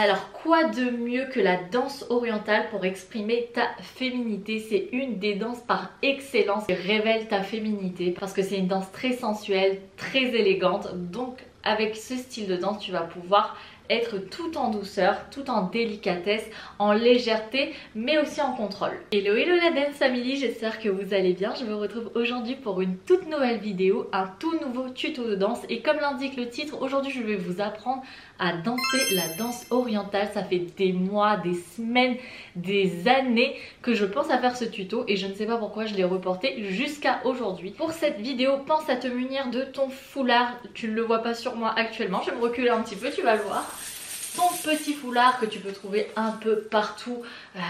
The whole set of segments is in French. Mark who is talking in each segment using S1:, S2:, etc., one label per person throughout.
S1: Alors quoi de mieux que la danse orientale pour exprimer ta féminité? C'est une des danses par excellence qui révèle ta féminité parce que c'est une danse très sensuelle, très élégante. Donc avec ce style de danse, tu vas pouvoir être tout en douceur, tout en délicatesse, en légèreté, mais aussi en contrôle. Hello hello la Dance Family, j'espère que vous allez bien. Je vous retrouve aujourd'hui pour une toute nouvelle vidéo, un tout nouveau tuto de danse. Et comme l'indique le titre, aujourd'hui je vais vous apprendre à danser la danse orientale. Ça fait des mois, des semaines, des années que je pense à faire ce tuto et je ne sais pas pourquoi je l'ai reporté jusqu'à aujourd'hui. Pour cette vidéo, pense à te munir de ton foulard. Tu ne le vois pas sur moi actuellement, je vais me reculer un petit peu, tu vas le voir. Ton petit foulard que tu peux trouver un peu partout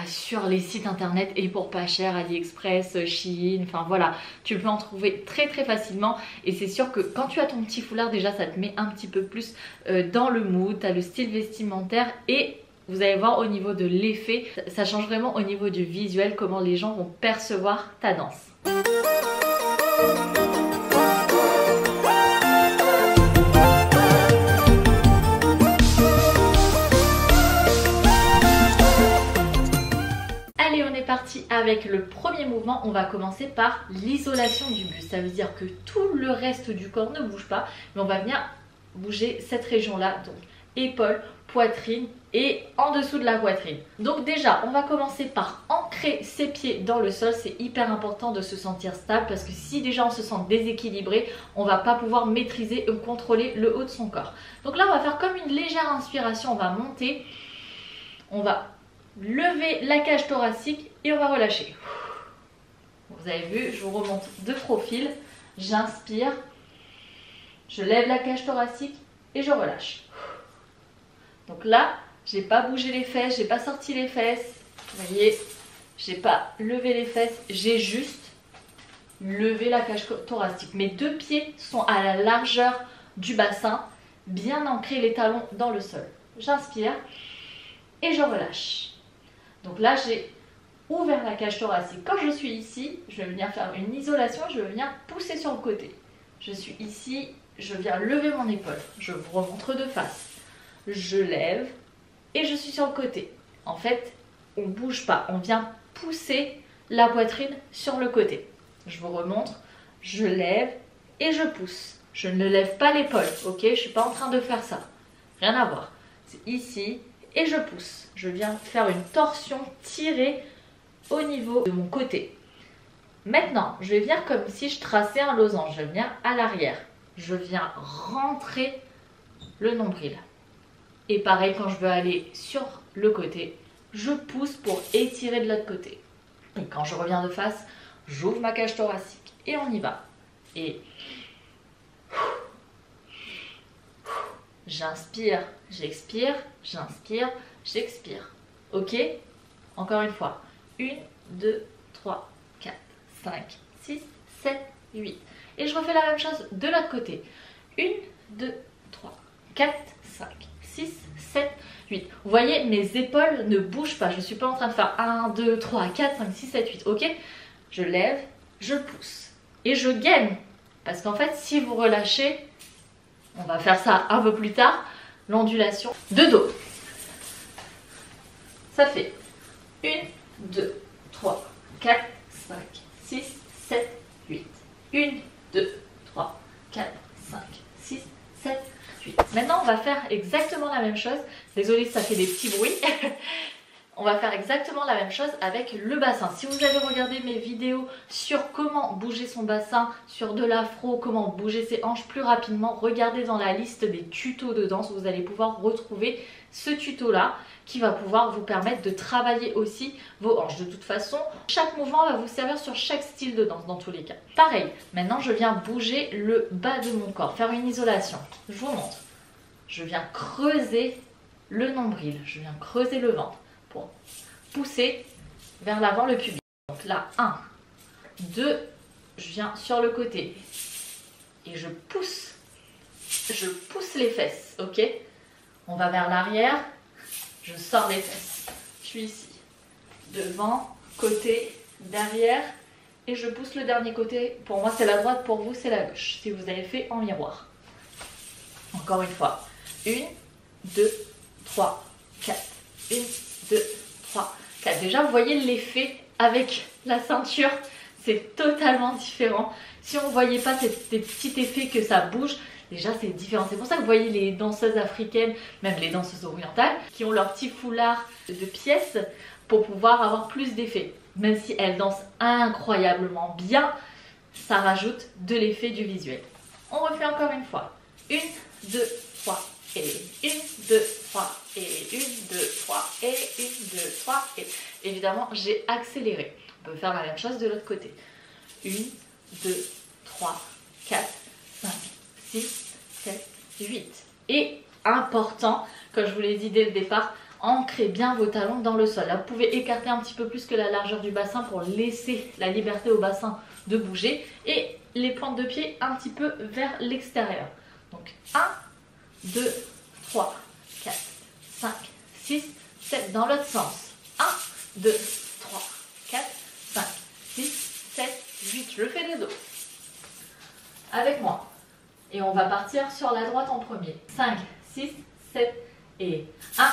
S1: sur les sites internet et pour pas cher, AliExpress, Shein, enfin voilà, tu peux en trouver très facilement et c'est sûr que quand tu as ton petit foulard déjà ça te met un petit peu plus dans le mood, tu as le style vestimentaire et vous allez voir au niveau de l'effet, ça change vraiment au niveau du visuel comment les gens vont percevoir ta danse. Parti avec le premier mouvement, on va commencer par l'isolation du buste. Ça veut dire que tout le reste du corps ne bouge pas, mais on va venir bouger cette région-là, donc épaules, poitrine et en dessous de la poitrine. Donc déjà, on va commencer par ancrer ses pieds dans le sol. C'est hyper important de se sentir stable parce que si déjà on se sent déséquilibré, on va pas pouvoir maîtriser ou contrôler le haut de son corps. Donc là, on va faire comme une légère inspiration, on va monter, on va lever la cage thoracique et on va relâcher. Vous avez vu, je vous remonte de profil, j'inspire, je lève la cage thoracique et je relâche. Donc là, j'ai pas bougé les fesses, j'ai pas sorti les fesses, vous voyez, j'ai pas levé les fesses, j'ai juste levé la cage thoracique. Mes deux pieds sont à la largeur du bassin, bien ancrés les talons dans le sol. J'inspire et je relâche. Donc là, j'ai ouvert la cage thoracique. Quand je suis ici, je vais venir faire une isolation, je vais venir pousser sur le côté. Je suis ici, je viens lever mon épaule. Je vous remontre de face. Je lève et je suis sur le côté. En fait, on ne bouge pas, on vient pousser la poitrine sur le côté. Je vous remontre, je lève et je pousse. Je ne lève pas l'épaule, ok? Je ne suis pas en train de faire ça. Rien à voir. C'est ici. Et je pousse. Je viens faire une torsion tirée au niveau de mon côté. Maintenant, je vais venir comme si je traçais un losange. Je vais venir à l'arrière. Je viens rentrer le nombril. Et pareil, quand je veux aller sur le côté, je pousse pour étirer de l'autre côté. Et quand je reviens de face, j'ouvre ma cage thoracique. Et on y va. Et j'inspire, j'expire, j'inspire, j'expire. Ok? Encore une fois. 1, 2, 3, 4, 5, 6, 7, 8. Et je refais la même chose de l'autre côté. 1, 2, 3, 4, 5, 6, 7, 8. Vous voyez, mes épaules ne bougent pas. Je ne suis pas en train de faire 1, 2, 3, 4, 5, 6, 7, 8. Ok? Je lève, je pousse. Et je gaine. Parce qu'en fait, si vous relâchez, on va faire ça un peu plus tard, l'ondulation de dos. Ça fait 1, 2, 3, 4, 5, 6, 7, 8. 1, 2, 3, 4, 5, 6, 7, 8. Maintenant, on va faire exactement la même chose. Désolée si ça fait des petits bruits. On va faire exactement la même chose avec le bassin. Si vous avez regardé mes vidéos sur comment bouger son bassin, sur de l'afro, comment bouger ses hanches plus rapidement, regardez dans la liste des tutos de danse. Vous allez pouvoir retrouver ce tuto-là qui va pouvoir vous permettre de travailler aussi vos hanches. De toute façon, chaque mouvement va vous servir sur chaque style de danse dans tous les cas. Pareil, maintenant je viens bouger le bas de mon corps, faire une isolation. Je vous montre. Je viens creuser le nombril, je viens creuser le ventre pour pousser vers l'avant le pubis. Donc là, 1, 2, je viens sur le côté et je pousse les fesses, ok? On va vers l'arrière, je sors les fesses. Je suis ici, devant, côté, derrière et je pousse le dernier côté. Pour moi, c'est la droite, pour vous, c'est la gauche. Si vous avez fait en miroir. Encore une fois, 1, 2, 3, 4. 1, 2, 3, 4. Déjà, vous voyez l'effet avec la ceinture, c'est totalement différent. Si on ne voyait pas ces petits effets que ça bouge, déjà c'est différent. C'est pour ça que vous voyez les danseuses africaines, même les danseuses orientales, qui ont leur petit foulard de pièces pour pouvoir avoir plus d'effet. Même si elles dansent incroyablement bien, ça rajoute de l'effet du visuel. On refait encore une fois. 1, 2, 3 et 1, 2, 3 et 1, 2, 3 et 1, 2, 3 et... Évidemment, j'ai accéléré. On peut faire la même chose de l'autre côté. 1, 2, 3, 4, 5, 6, 7, 8. Et important, comme je vous l'ai dit dès le départ, ancrez bien vos talons dans le sol. Là, vous pouvez écarter un petit peu plus que la largeur du bassin pour laisser la liberté au bassin de bouger. Et les pointes de pied un petit peu vers l'extérieur. Donc 1, 2, 3, 4, 5, 6, 7. Dans l'autre sens. 1, 2, 3, 4, 5, 6, 7, 8. Je fais les dos. Avec moi. Et on va partir sur la droite en premier. 5, 6, 7 et 1,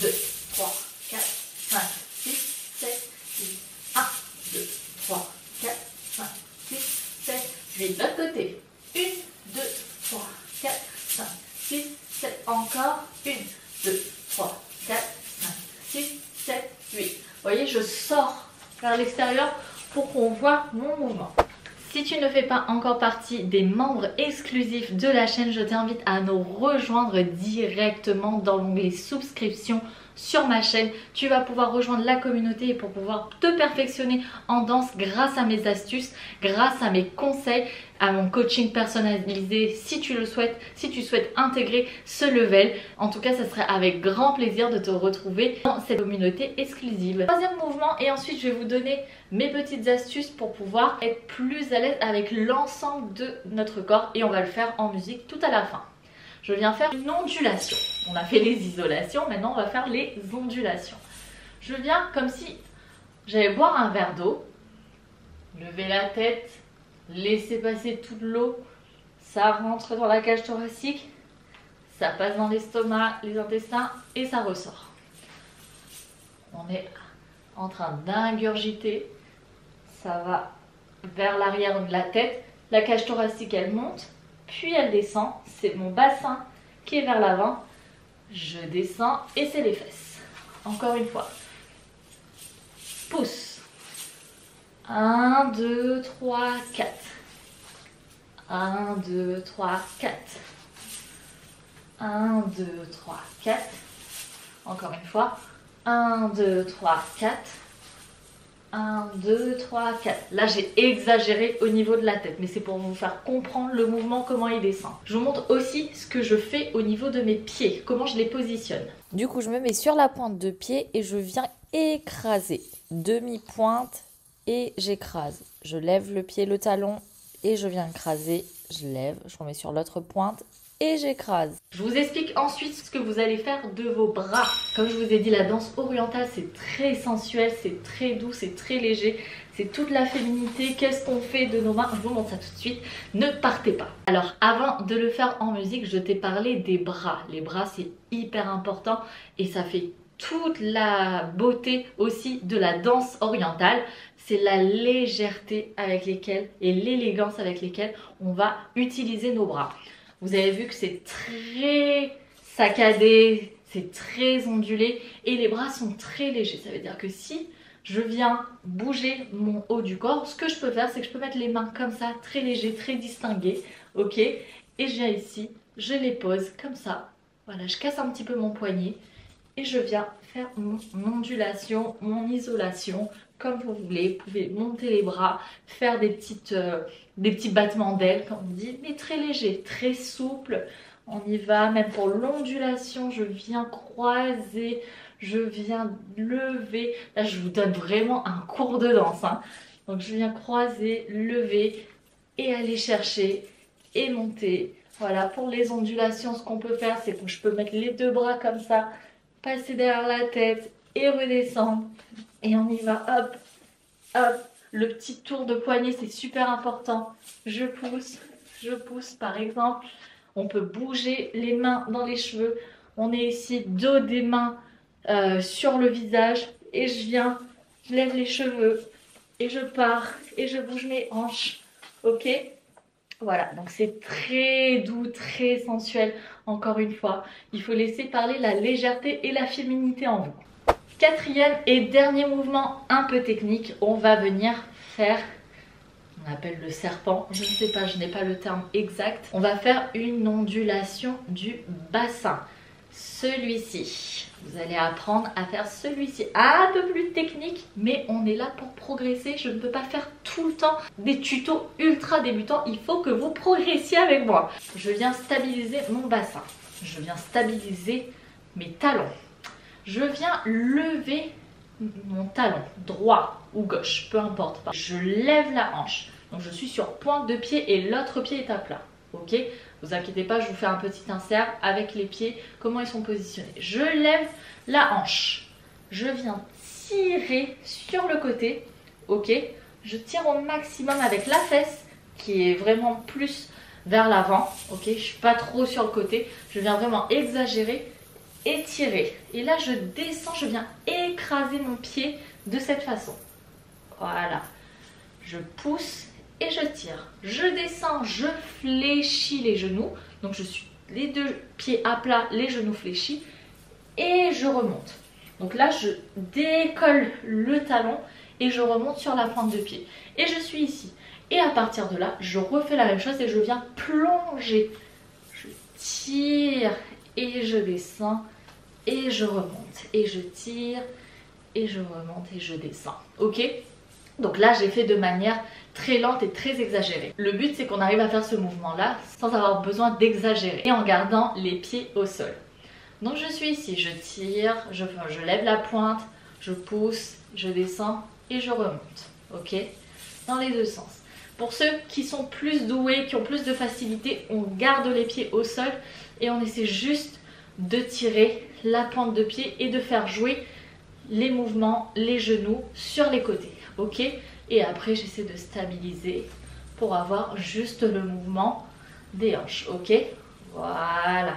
S1: 2, 3, 4, 5, 6, 7, 8. 1, 2, 3, 4, 5, 6, 7, 8. L'autre côté. 1, 2, 3, 4, 5, 6, 7. Encore. 1, 2, 3, 4, 5, 6, 7, 8. Vous voyez, je sors vers l'extérieur pour qu'on voit mon mouvement. Si tu ne fais pas encore partie des membres exclusifs de la chaîne, je t'invite à nous rejoindre directement dans l'onglet souscription sur ma chaîne. Tu vas pouvoir rejoindre la communauté pour pouvoir te perfectionner en danse grâce à mes astuces, grâce à mes conseils, à mon coaching personnalisé si tu le souhaites, si tu souhaites intégrer ce level. En tout cas, ça serait avec grand plaisir de te retrouver dans cette communauté exclusive. Troisième mouvement, et ensuite je vais vous donner mes petites astuces pour pouvoir être plus à l'aise avec l'ensemble de notre corps, et on va le faire en musique tout à la fin. Je viens faire une ondulation. On a fait les isolations, maintenant on va faire les ondulations. Je viens comme si j'allais boire un verre d'eau, lever la tête, laisser passer toute l'eau, ça rentre dans la cage thoracique, ça passe dans l'estomac, les intestins et ça ressort. On est en train d'ingurgiter, ça va vers l'arrière de la tête, la cage thoracique elle monte, puis elle descend, c'est mon bassin qui est vers l'avant, je descends et c'est les fesses. Encore une fois, pousse, 1, 2, 3, 4, 1, 2, 3, 4, 1, 2, 3, 4, encore une fois, 1, 2, 3, 4, 1, 2, 3, 4. Là, j'ai exagéré au niveau de la tête, mais c'est pour vous faire comprendre le mouvement, comment il descend. Je vous montre aussi ce que je fais au niveau de mes pieds, comment je les positionne.
S2: Du coup, je me mets sur la pointe de pied et je viens écraser. Demi-pointe et j'écrase. Je lève le pied, le talon et je viens écraser. Je lève, je remets sur l'autre pointe et j'écrase.
S1: Je vous explique ensuite ce que vous allez faire de vos bras. Comme je vous ai dit, la danse orientale, c'est très sensuel, c'est très doux, c'est très léger. C'est toute la féminité. Qu'est-ce qu'on fait de nos mains? Je vous montre ça tout de suite. Ne partez pas. Alors, avant de le faire en musique, je t'ai parlé des bras. Les bras, c'est hyper important et ça fait toute la beauté aussi de la danse orientale. C'est la légèreté avec lesquelles et l'élégance avec lesquelles on va utiliser nos bras. Vous avez vu que c'est très saccadé, c'est très ondulé et les bras sont très légers. Ça veut dire que si je viens bouger mon haut du corps, ce que je peux faire, c'est que je peux mettre les mains comme ça, très léger, très distingué, ok? Et je viens ici, je les pose comme ça. Voilà, je casse un petit peu mon poignet et je viens faire mon ondulation, mon isolation, comme vous voulez. Vous pouvez monter les bras, faire des petits battements d'ailes, comme on dit, mais très léger, très souple. On y va, même pour l'ondulation, je viens croiser, je viens lever. Là, je vous donne vraiment un cours de danse, hein. Donc, je viens croiser, lever et aller chercher et monter. Voilà, pour les ondulations, ce qu'on peut faire, c'est que je peux mettre les deux bras comme ça, passer derrière la tête et redescendre. Et on y va, hop, hop. Le petit tour de poignet, c'est super important. Je pousse par exemple. On peut bouger les mains dans les cheveux. On est ici, dos des mains sur le visage et je lève les cheveux et je pars et je bouge mes hanches. Ok? Voilà, donc c'est très doux, très sensuel. Encore une fois, il faut laisser parler la légèreté et la féminité en vous. Quatrième et dernier mouvement un peu technique, on va venir faire, on appelle le serpent, je ne sais pas, je n'ai pas le terme exact. On va faire une ondulation du bassin. Celui-ci, vous allez apprendre à faire celui-ci, un peu plus technique, mais on est là pour progresser. Je ne peux pas faire tout le temps des tutos ultra débutants, il faut que vous progressiez avec moi. Je viens stabiliser mon bassin, je viens stabiliser mes talons, je viens lever mon talon, droit ou gauche, peu importe. Je lève la hanche, donc je suis sur pointe de pied et l'autre pied est à plat, ok? Vous inquiétez pas, je vous fais un petit insert avec les pieds, comment ils sont positionnés. Je lève la hanche, je viens tirer sur le côté, ok? Je tire au maximum avec la fesse qui est vraiment plus vers l'avant, ok? Je suis pas trop sur le côté, je viens vraiment exagérer et tirer. Et là je descends, je viens écraser mon pied de cette façon. Voilà, je pousse et je tire. Je descends, je fléchis les genoux. Donc je suis les deux pieds à plat, les genoux fléchis. Et je remonte. Donc là, je décolle le talon et je remonte sur la pointe de pied. Et je suis ici. Et à partir de là, je refais la même chose et je viens plonger. Je tire et je descends et je remonte. Et je tire et je remonte et je descends. Ok ? Donc là, j'ai fait de manière très lente et très exagérée. Le but, c'est qu'on arrive à faire ce mouvement-là sans avoir besoin d'exagérer et en gardant les pieds au sol. Donc je suis ici, je tire, je lève la pointe, je pousse, je descends et je remonte. Ok? Dans les deux sens. Pour ceux qui sont plus doués, qui ont plus de facilité, on garde les pieds au sol et on essaie juste de tirer la pointe de pied et de faire jouer les mouvements, les genoux sur les côtés. Ok? Et après, j'essaie de stabiliser pour avoir juste le mouvement des hanches. Ok? Voilà.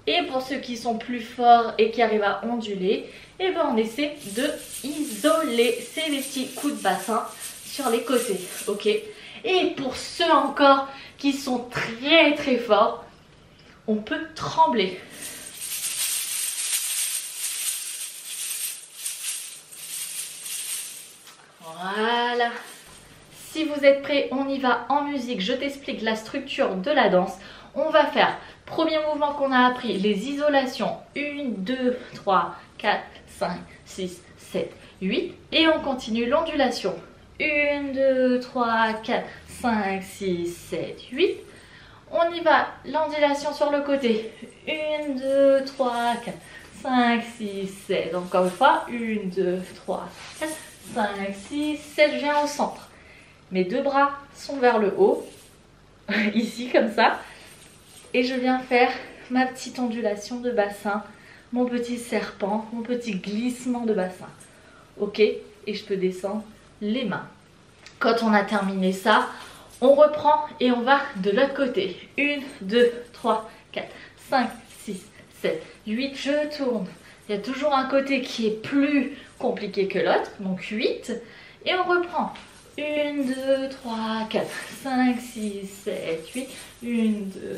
S1: Et pour ceux qui sont plus forts et qui arrivent à onduler, eh ben on essaie de isoler. C'est les petits coups de bassin sur les côtés. Ok? Et pour ceux encore qui sont très très forts, on peut trembler. Voilà. Si vous êtes prêts, on y va en musique. Je t'explique la structure de la danse. On va faire, premier mouvement qu'on a appris, les isolations. 1, 2, 3, 4, 5, 6, 7, 8. Et on continue l'ondulation. 1, 2, 3, 4, 5, 6, 7, 8. On y va, l'ondulation sur le côté. 1, 2, 3, 4, 5, 6, 7. Encore une fois. 1, 2, 3, 4, 5, 6, 7. Je viens au centre. Mes deux bras sont vers le haut. Ici, comme ça. Et je viens faire ma petite ondulation de bassin. Mon petit serpent. Mon petit glissement de bassin. Ok? Et je peux descendre les mains. Quand on a terminé ça, on reprend et on va de l'autre côté. 1, 2, 3, 4, 5, 6, 7, 8. Je tourne. Il y a toujours un côté qui est plus compliqué que l'autre. Donc 8. Et on reprend. 1, 2, 3, 4, 5, 6, 7, 8. 1,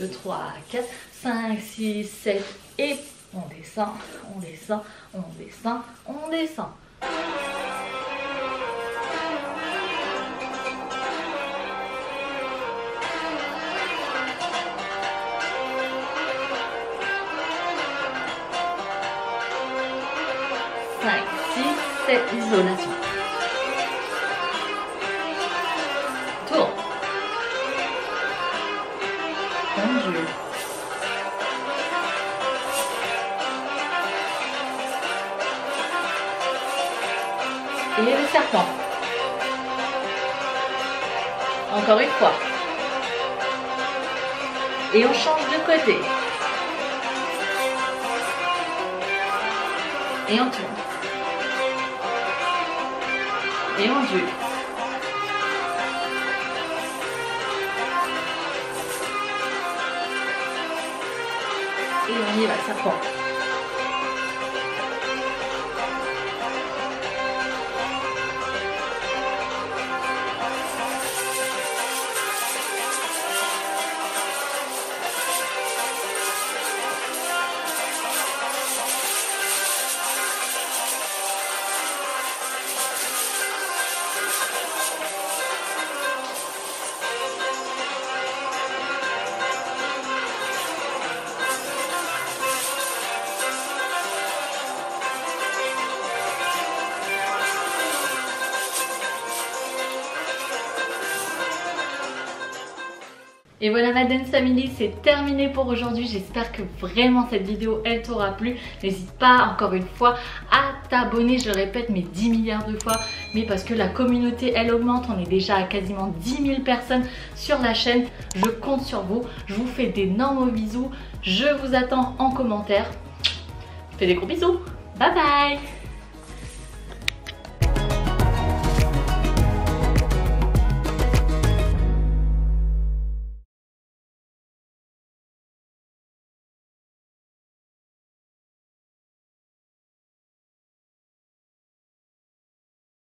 S1: 2, 3, 4, 5, 6, 7. Et on descend, on descend, on descend, on descend. Cette isolation. Tourne. Ondule. Et le serpent. Encore une fois. Et on change de côté. Et on tourne. Et on ondule. Et on y va, ça prend. Et voilà ma Dance Family, c'est terminé pour aujourd'hui. J'espère que vraiment cette vidéo elle t'aura plu. N'hésite pas encore une fois à t'abonner, je le répète mais 10 milliards de fois. Mais parce que la communauté elle augmente, on est déjà à quasiment 10 000 personnes sur la chaîne. Je compte sur vous, je vous fais d'énormes bisous. Je vous attends en commentaire. Je fais des gros bisous, bye bye.